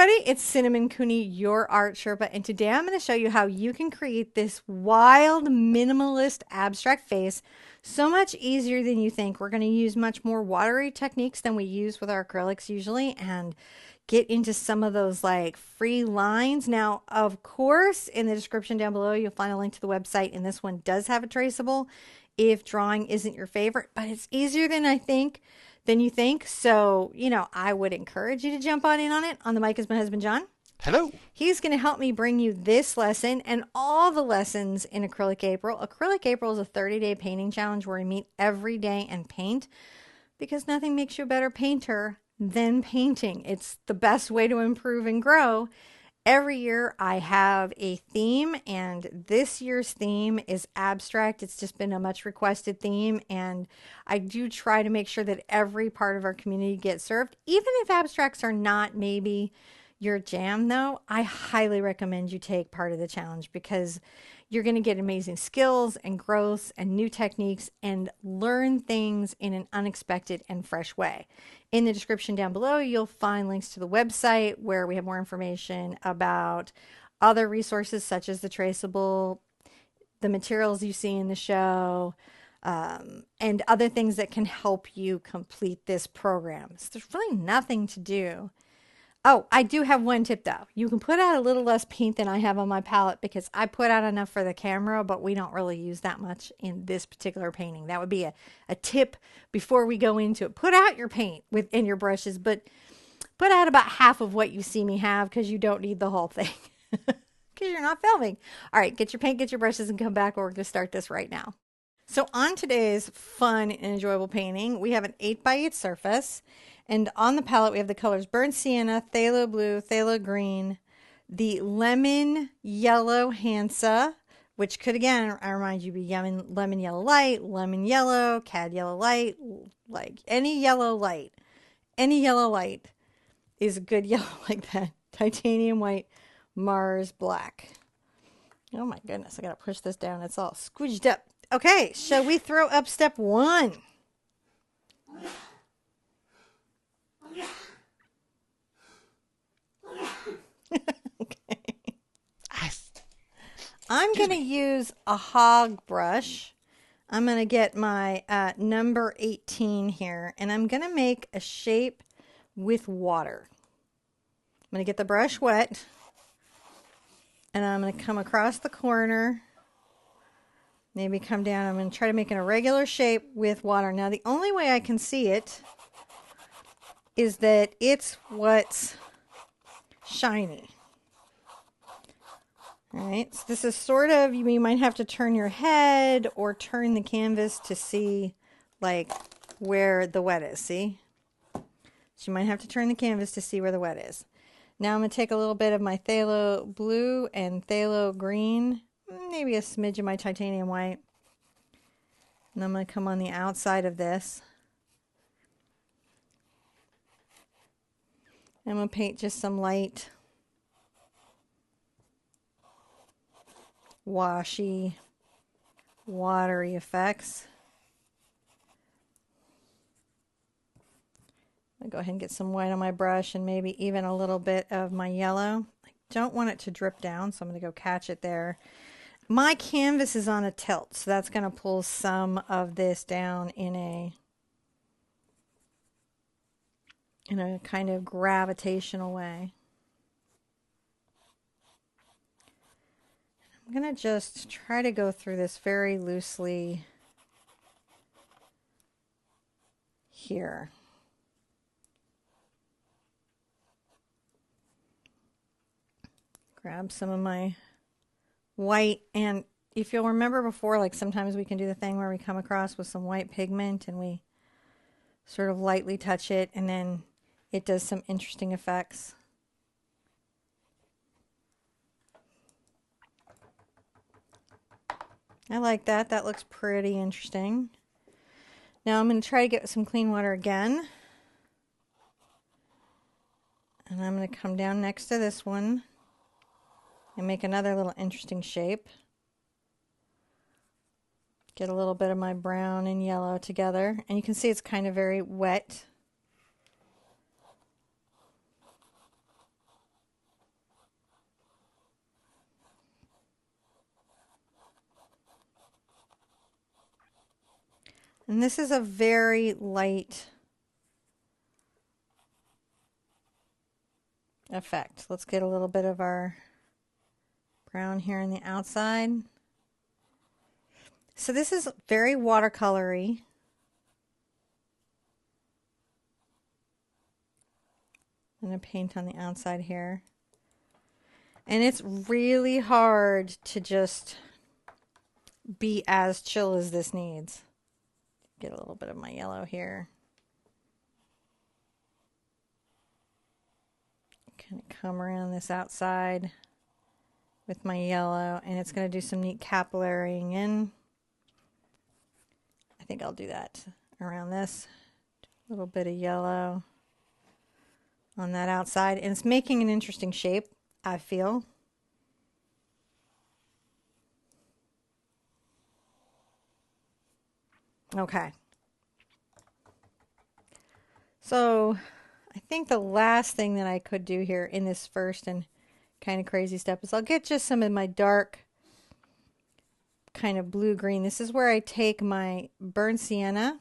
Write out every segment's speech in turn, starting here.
everybody, it's Cinnamon Cooney, your Art Sherpa, and today I'm going to show you how you can create this wild minimalist abstract face so much easier than you think. We're going to use much more watery techniques than we use with our acrylics usually and get into some of those like free lines. Now, of course, in the description down below, you'll find a link to the website, and this one does have a traceable if drawing isn't your favorite, but it's easier than you think. So, I would encourage you to jump on in on it. On the mic is my husband, John. Hello. He's going to help me bring you this lesson and all the lessons in Acrylic April. Acrylic April is a 30-day painting challenge where we meet every day and paint, because nothing makes you a better painter than painting. It's the best way to improve and grow. Every year I have a theme, and this year's theme is abstract. It's just been a much requested theme, and I do try to make sure that every part of our community gets served. Even if abstracts are not maybe your jam, though, I highly recommend you take part of the challenge, because you're going to get amazing skills and growth and new techniques and learn things in an unexpected and fresh way. In the description down below, you'll find links to the website where we have more information about other resources such as the traceable, the materials you see in the show, and other things that can help you complete this program. So there's really nothing to do. Oh, I do have one tip though. You can put out a little less paint than I have on my palette, because I put out enough for the camera, but we don't really use that much in this particular painting. That would be a tip before we go into it. Put out your paint in your brushes, but put out about half of what you see me have, because you don't need the whole thing because you're not filming. All right, get your paint, get your brushes, and come back. We're going to start this right now. So on today's fun and enjoyable painting, we have an 8x8 surface. And on the palette, we have the colors Burnt Sienna, Phthalo Blue, Phthalo Green, the Lemon Yellow Hansa, which could, again, I remind you, be lemon yellow light, lemon yellow, cad yellow light, like any yellow light. Any yellow light is a good yellow like that. Titanium white, Mars black. Oh my goodness, I gotta push this down. It's all squidged up. Okay, shall we throw up step one? Okay. I'm going to use a hog brush. I'm going to get my number 18 here, and I'm going to make a shape with water. I'm going to get the brush wet, and I'm going to come across the corner, maybe come down. I'm going to try to make an irregular shape with water. Now, the only way I can see it is that it's what's shiny. All right, so this is sort of, you might have to turn your head or turn the canvas to see like where the wet is, see? So you might have to turn the canvas to see where the wet is. Now I'm going to take a little bit of my phthalo blue and phthalo green, maybe a smidge of my titanium white. And I'm going to come on the outside of this. I'm going to paint just some light, washy, watery effects. I'll go ahead and get some white on my brush and maybe even a little bit of my yellow. I don't want it to drip down, so I'm going to go catch it there. My canvas is on a tilt, so that's going to pull some of this down in a kind of gravitational way. I'm going to just try to go through this very loosely here. Grab some of my white, and if you'll remember before, like sometimes we can do the thing where we come across with some white pigment and we sort of lightly touch it, and then it does some interesting effects. I like that. That looks pretty interesting. Now I'm going to try to get some clean water again. And I'm going to come down next to this one and make another little interesting shape. Get a little bit of my brown and yellow together. And you can see it's kind of very wet. And this is a very light effect. Let's get a little bit of our brown here on the outside. So this is very watercolory. I'm going to paint on the outside here. And it's really hard to just be as chill as this needs. Get a little bit of my yellow here. Kind of come around this outside with my yellow, and it's going to do some neat capillarying in. I think I'll do that around this. A little bit of yellow on that outside, and it's making an interesting shape, I feel. Okay. So I think the last thing that I could do here in this first and kind of crazy step is I'll get just some of my dark kind of blue-green. This is where I take my burnt sienna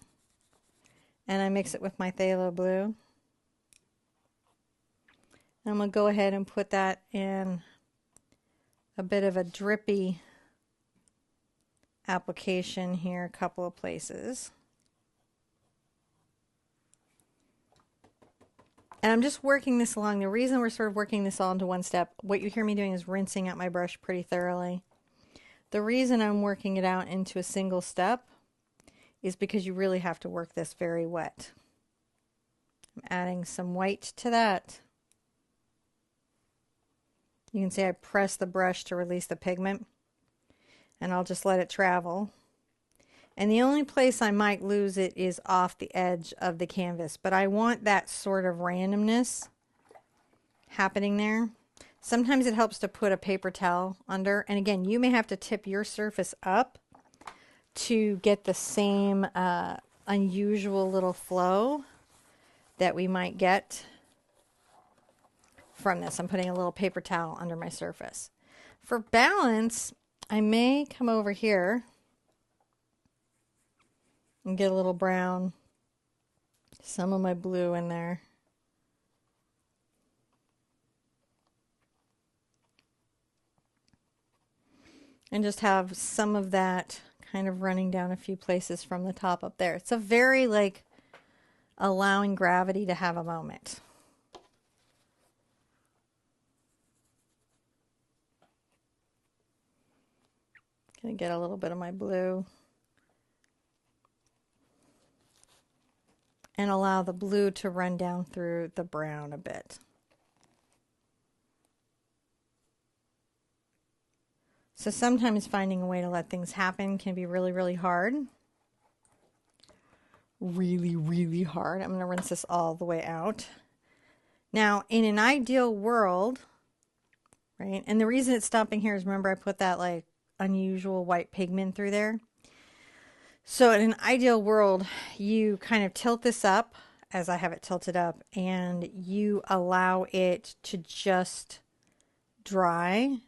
and I mix it with my phthalo blue. I'm going to go ahead and put that in a bit of a drippy application here, a couple of places. And I'm just working this along. The reason we're sort of working this all into one step, what you hear me doing is rinsing out my brush pretty thoroughly. The reason I'm working it out into a single step is because you really have to work this very wet. I'm adding some white to that. You can see I press the brush to release the pigment, and I'll just let it travel. And the only place I might lose it is off the edge of the canvas, but I want that sort of randomness happening there. Sometimes it helps to put a paper towel under, and again, you may have to tip your surface up to get the same unusual little flow that we might get from this. I'm putting a little paper towel under my surface. For balance, I may come over here and get a little brown, some of my blue in there. And just have some of that kind of running down a few places from the top up there. It's a very like allowing gravity to have a moment. Gonna get a little bit of my blue. And allow the blue to run down through the brown a bit. So sometimes finding a way to let things happen can be really, really hard. Really, really hard. I'm going to rinse this all the way out. Now, in an ideal world, right, and the reason it's stopping here is remember I put that like unusual white pigment through there. So in an ideal world, you kind of tilt this up as I have it tilted up, and you allow it to just dry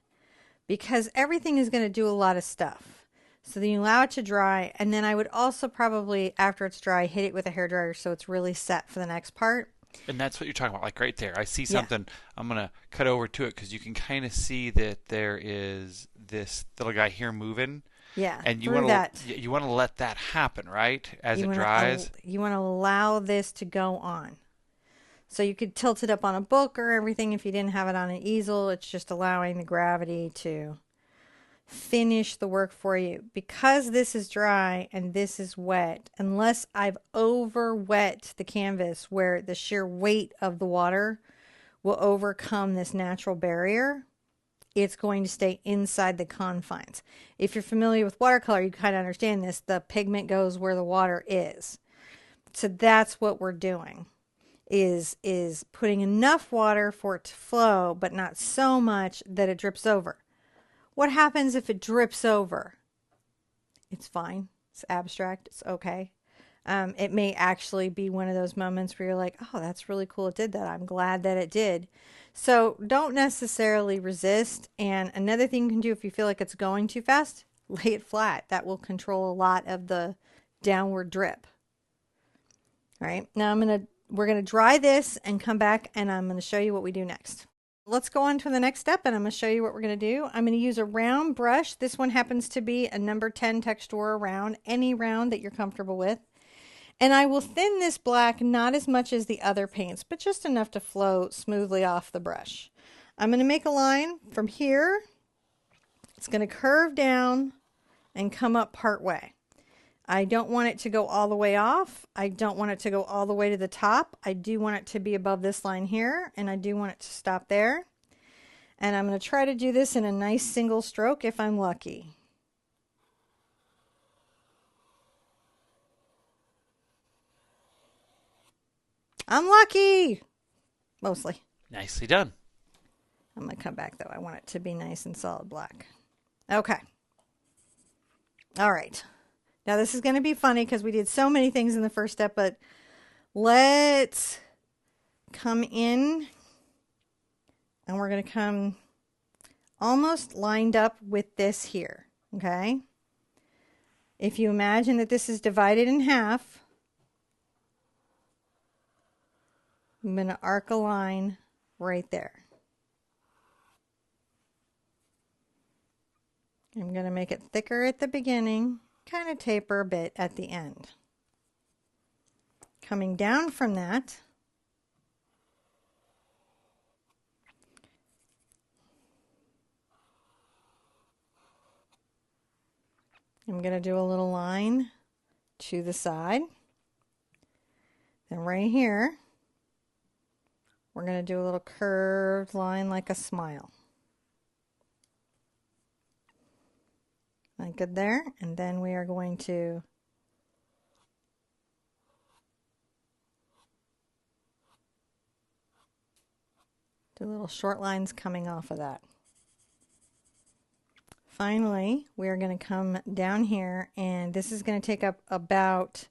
because everything is going to do a lot of stuff. So then you allow it to dry, and then I would also probably, after it's dry, hit it with a hairdryer so it's really set for the next part. And that's what you're talking about, like right there. I see something. Yeah. I'm going to cut over to it because you can kind of see that there is this little guy here moving. Yeah, and you want to let that happen, right? As it dries. You want to allow this to go on. So you could tilt it up on a book or everything if you didn't have it on an easel. It's just allowing the gravity to finish the work for you. Because this is dry and this is wet, unless I've over wet the canvas where the sheer weight of the water will overcome this natural barrier, it's going to stay inside the confines. If you're familiar with watercolor, you kind of understand this. The pigment goes where the water is. So that's what we're doing, is putting enough water for it to flow, but not so much that it drips over. What happens if it drips over? It's fine. It's abstract. It's okay. It may actually be one of those moments where you're like, oh, that's really cool. It did that. I'm glad that it did. So don't necessarily resist. And another thing you can do if you feel like it's going too fast, lay it flat. That will control a lot of the downward drip. All right, now we're gonna dry this and come back, and I'm gonna show you what we do next. Let's go on to the next step, and I'm gonna show you what we're gonna do. I'm gonna use a round brush. This one happens to be a number 10 Textura round, any round that you're comfortable with. And I will thin this black not as much as the other paints, but just enough to flow smoothly off the brush. I'm gonna make a line from here. It's gonna curve down and come up part way. I don't want it to go all the way off. I don't want it to go all the way to the top. I do want it to be above this line here, and I do want it to stop there. And I'm going to try to do this in a nice single stroke if I'm lucky. I'm lucky! Mostly. Nicely done. I'm going to come back though. I want it to be nice and solid black. Okay. All right. Now this is going to be funny because we did so many things in the first step, but let's come in and we're going to come almost lined up with this here, okay? If you imagine that this is divided in half, I'm going to arc a line right there. I'm going to make it thicker at the beginning, kind of taper a bit at the end. Coming down from that, I'm going to do a little line to the side. Then right here, we're going to do a little curved line like a smile. Like good there. And then we are going to do little short lines coming off of that. Finally, we are going to come down here, and this is going to take up about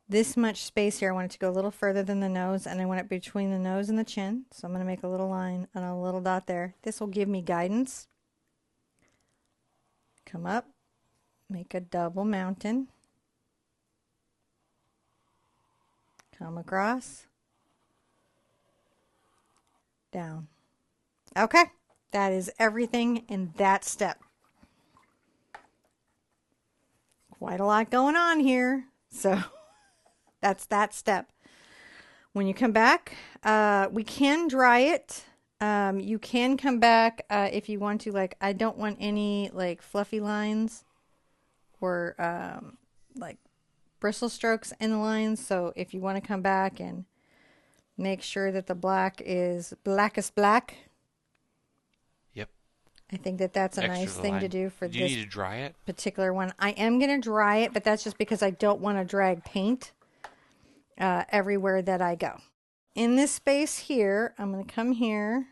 this much space here. I want it to go a little further than the nose, and I want it between the nose and the chin. So I'm going to make a little line and a little dot there. This will give me guidance. Come up, make a double mountain. Come across. Down. Okay, that is everything in that step. Quite a lot going on here. So that's that step. When you come back, we can dry it. You can come back if you want to. Like, I don't want any like fluffy lines or like bristle strokes in the lines. So if you want to come back and make sure that the black is blackest black. Yep. I think that that's a Extra nice thing line. to do for Do this you need to dry it? particular one. I am going to dry it, but that's just because I don't want to drag paint everywhere that I go. In this space here, I'm going to come here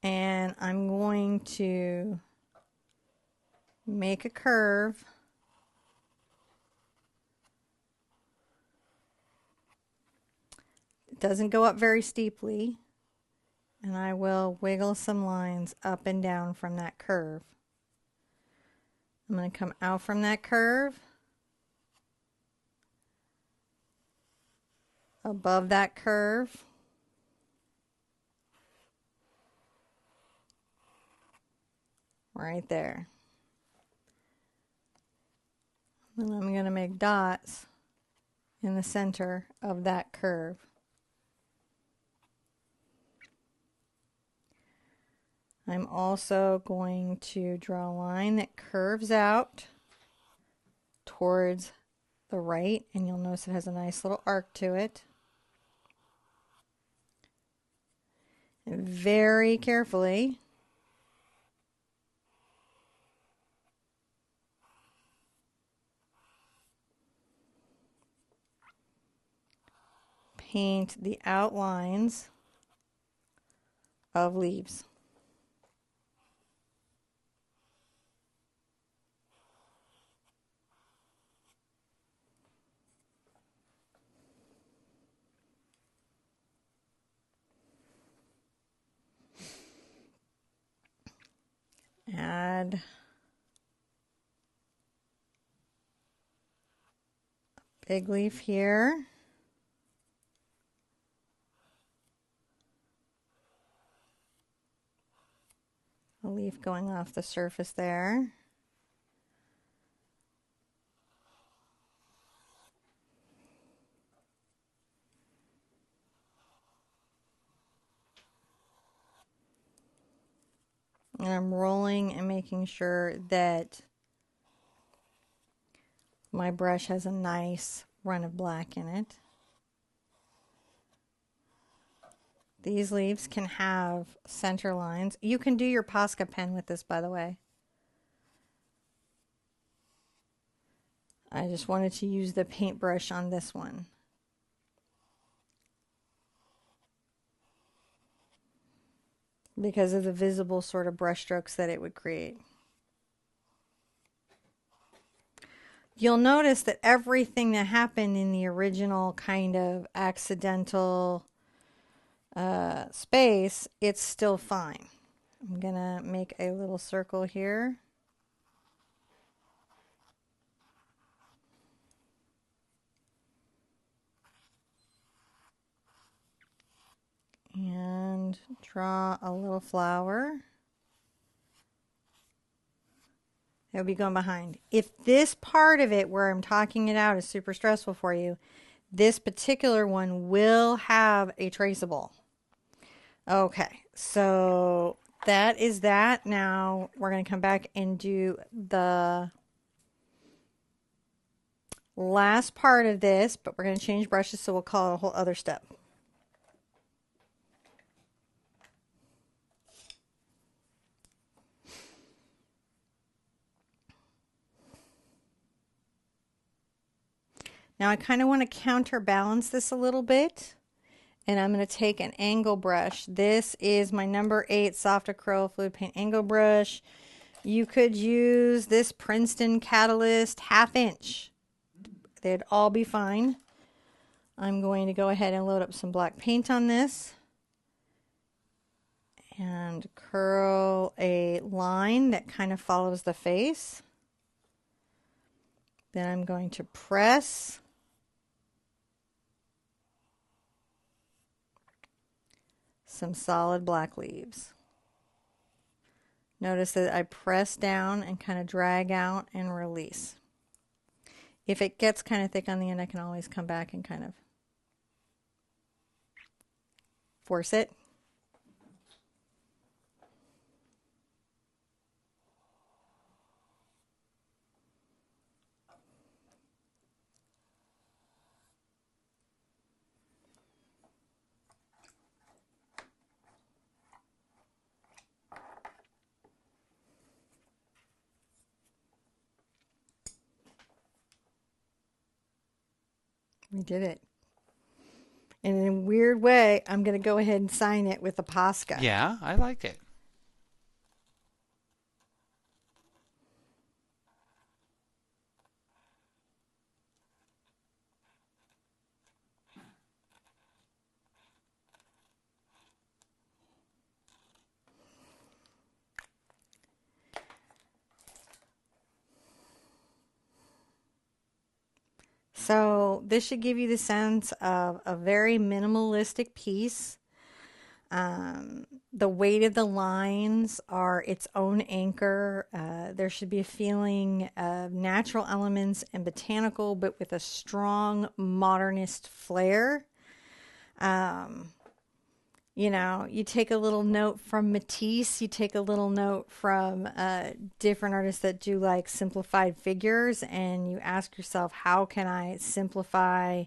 and I'm going to make a curve. It doesn't go up very steeply, and I will wiggle some lines up and down from that curve. I'm going to come out from that curve, above that curve, right there. And I'm going to make dots in the center of that curve. I'm also going to draw a line that curves out towards the right, and you'll notice it has a nice little arc to it. And very carefully, paint the outlines of leaves. Add Big leaf here. A leaf going off the surface there. And I'm rolling and making sure that my brush has a nice run of black in it. These leaves can have center lines. You can do your Posca pen with this, by the way. I just wanted to use the paintbrush on this one. Because of the visible sort of brush strokes that it would create. You'll notice that everything that happened in the original kind of accidental space, it's still fine. I'm gonna make a little circle here. And draw a little flower. It'll be going behind. If this part of it where I'm talking it out is super stressful for you, this particular one will have a traceable. Okay, so that is that. Now we're going to come back and do the last part of this, but we're going to change brushes, so we'll call it a whole other step. Now I kind of want to counterbalance this a little bit, and I'm going to take an angle brush. This is my number 8 soft acrylic fluid paint angle brush. You could use this Princeton Catalyst 1/2 inch. They'd all be fine. I'm going to go ahead and load up some black paint on this and curl a line that kind of follows the face. Then I'm going to press some solid black leaves. Notice that I press down and kind of drag out and release. If it gets kind of thick on the end, I can always come back and kind of force it. We did it. And in a weird way, I'm going to go ahead and sign it with a Posca. Yeah, I like it. So this should give you the sense of a very minimalistic piece. The weight of the lines are its own anchor. There should be a feeling of natural elements and botanical, but with a strong modernist flair. You know, you take a little note from Matisse, you take a little note from different artists that do like simplified figures, and you ask yourself, how can I simplify,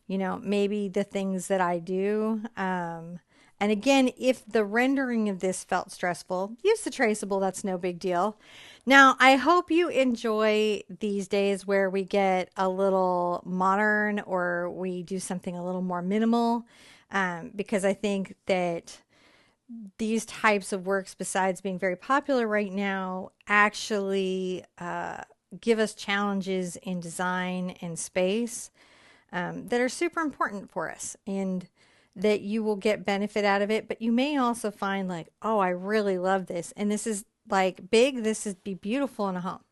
you know, maybe the things that I do. And again, if the rendering of this felt stressful, use the traceable, that's no big deal. Now, I hope you enjoy these days where we get a little modern or we do something a little more minimal. Because I think that these types of works, besides being very popular right now, actually give us challenges in design and space that are super important for us, and that you will get benefit out of it. But you may also find like, oh, I really love this, and this is like big, this is be beautiful in a home.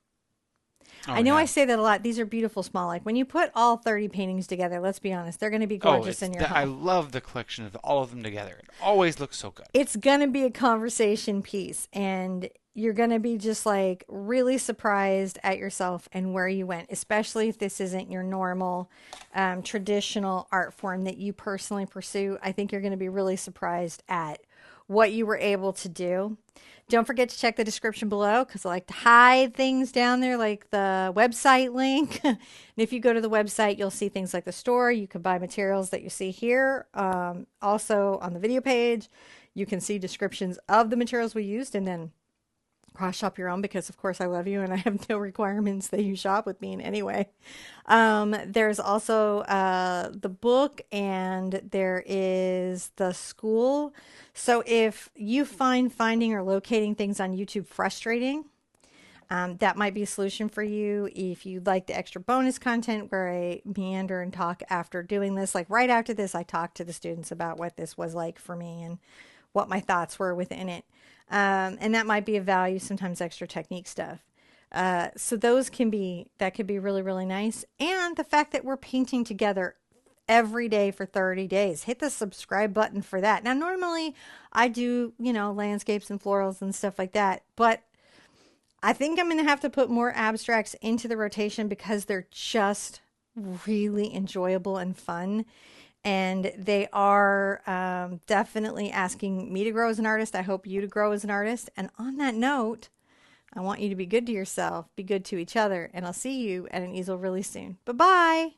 Oh I know I yeah. say that a lot. These are beautiful small. Like when you put all 30 paintings together, let's be honest, they're going to be Oh, gorgeous in your I home. love the collection of all of them together. It always looks so good. It's going to be a conversation piece, and you're going to be just like really surprised at yourself and where you went, especially if this isn't your normal traditional art form that you personally pursue. I think you're going to be really surprised at what you were able to do. Don't forget to check the description below because I like to hide things down there like the website link. And if you go to the website, you'll see things like the store. You can buy materials that you see here. Also on the video page, you can see descriptions of the materials we used and then cross shop your own because of course I love you and I have no requirements that you shop with me in any way. There's also the book and there is the school. So if you find finding or locating things on YouTube frustrating, that might be a solution for you. If you'd like the extra bonus content where I meander and talk after doing this, like right after this, I talked to the students about what this was like for me and what my thoughts were within it. And that might be of value, sometimes extra technique stuff. So those can be, that could be really, really nice. And the fact that we're painting together every day for 30 days. Hit the subscribe button for that. Now, normally I do, you know, landscapes and florals and stuff like that, but I think I'm going to have to put more abstracts into the rotation because they're just really enjoyable and fun. And they are definitely asking me to grow as an artist. I hope you to grow as an artist. And on that note, I want you to be good to yourself, be good to each other, and I'll see you at an easel really soon. Bye-bye.